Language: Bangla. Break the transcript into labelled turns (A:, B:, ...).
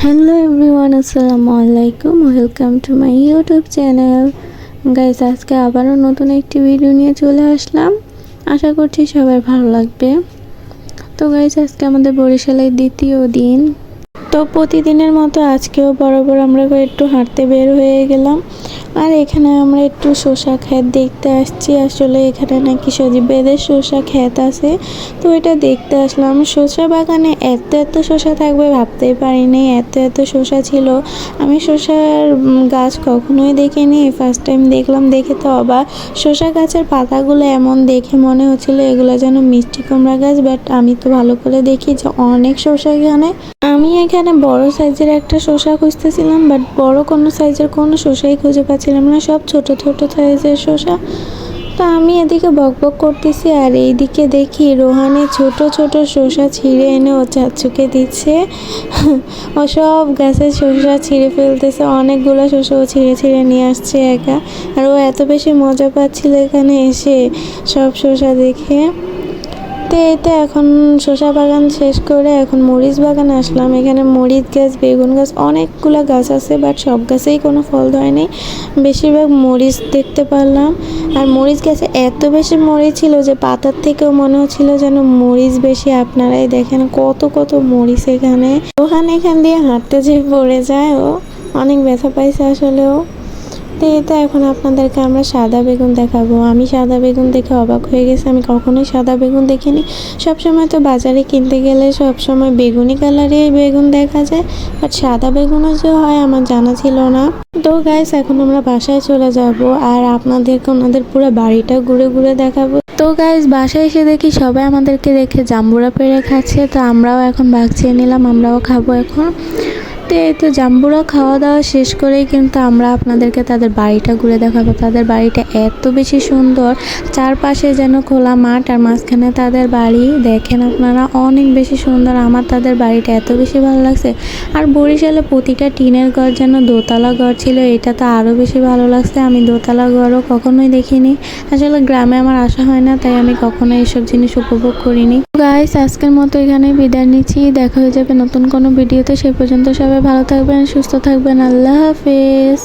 A: হ্যালো এভরিওয়ান, আসসালামু আলাইকুম। Welcome to my YouTube channel. Guys, আজকে আবারও নতুন একটি ভিডিও নিয়ে চলে আসলাম। আশা করছি সবার ভালো লাগবে। তো গাইস, আজকে আমাদের বরিশালের দ্বিতীয় দিন। তো প্রতিদিনের মতো আজকেও বরাবর আমরা একটু হাঁটতে বের হয়ে গেলাম। আর এখানে আমরা একটু শসা ক্ষেত দেখতে আসছি। আসলে এখানে নাকি সজীবেদের শসা ক্ষেত আছে, তো এটা দেখতে আসলাম। শসা বাগানে এত এত শসা থাকবে ভাবতেই পারিনি, এত এত শসা ছিল। আমি শসার গাছ কখনোই দেখিনি, ফার্স্ট টাইম দেখলাম। দেখে তো অবাক। শসা গাছের পাতাগুলো এমন দেখে মনে হচ্ছিল এগুলো যেন মিষ্টি কুমড়া গাছ, বাট আমি তো ভালো করে দেখি যে অনেক শসা এখানে। আমি এখানে বড় সাইজের একটা শসা খুঁজতেছিলাম, বাট বড় কোনো সাইজের কোনো শসাই খুঁজে পাচ্ছিলাম না, সব ছোট ছোট সাইজের শসা। তো আমি এদিকে বকবক করতেছি আর এইদিকে দেখি রোহানে ছোট ছোট শসা ছিঁড়ে এনে ও চাচুকে দিচ্ছে। ও সব গাছের শসা ছিঁড়ে ফেলতেছে, অনেকগুলো শসা ও ছিঁড়ে ছিঁড়ে নিয়ে আসছে একা। আর ও এত বেশি মজা পাচ্ছিল এখানে এসে সব শসা দেখে। তো এইটা এখন শসা বাগান শেষ করে এখন মরিচ বাগানে আসলাম। এখানে মরিচ গাছ, বেগুন গাছ, অনেকগুলো গাছ আছে, বাট সব গাছেই কোনো ফল ধরেনি। বেশিরভাগ মরিচ দেখতে পারলাম। আর মরিচ গাছে এত বেশি মরিচ ছিল যে পাতার থেকেও মনে হচ্ছিল যেন মরিচ বেশি। আপনারাই দেখেন কত কত মরিচ এখানে। ওখানে এখান দিয়ে হাঁটতে যে পড়ে যায়, ও অনেক ব্যথা পাইছে আসলেও। তো এটা এখন আপনাদেরকে আমরা সাদা বেগুন দেখাবো। আমি সাদা বেগুন দেখে অবাক হয়ে গেছি, আমি কখনোই সাদা বেগুন দেখিনি। সবসময় তো বাজারে কিনতে গেলে সবসময় বেগুনি কালারের বেগুন দেখা যায়, বাট সাদা বেগুনও যে হয় আমার জানা ছিল না। তো গাইস, এখন আমরা বাসায় চলে যাব আর আপনাদেরকে ওনাদের পুরো বাড়িটা ঘুরে ঘুরে দেখাবো। তো গাইস, বাসায় এসে দেখি সবাই আমাদেরকে দেখে জাম্বুরা পেড়ে খাচ্ছে। তো আমরাও এখন ভাগ চেয়ে নিলাম, আমরাও খাবো এখন। তো জাম্বুরা খাওয়া দাওয়া শেষ করেই কিন্তু আমরা আপনাদেরকে তাদের বাড়িটা ঘুরে দেখাবো। তাদের বাড়িটা এত বেশি সুন্দর, চারপাশে যেন খোলা মাঠ আর মাঝখানে তাদের বাড়ি। দেখেন আপনারা, অনেক বেশি সুন্দর। আমার তাদের বাড়িটা এত বেশি ভালো লাগছে। আর বরিশালে প্রতিটা টিনের ঘর যেন দোতলা ঘর ছিল, এটা তো আরও বেশি ভালো লাগছে। আমি দোতলা ঘরও কখনোই দেখিনি। আসলে গ্রামে আমার আসা হয় না, তাই আমি কখনো এইসব জিনিস উপভোগ করিনি। গাইস, আজকের মতো এখানে বিদায় নিচ্ছি। দেখা হয়ে যাবে নতুন কোনো ভিডিওতে। সেই পর্যন্ত সবাই ভালো থাকবেন, সুস্থ থাকবেন। আল্লাহ হাফেজ।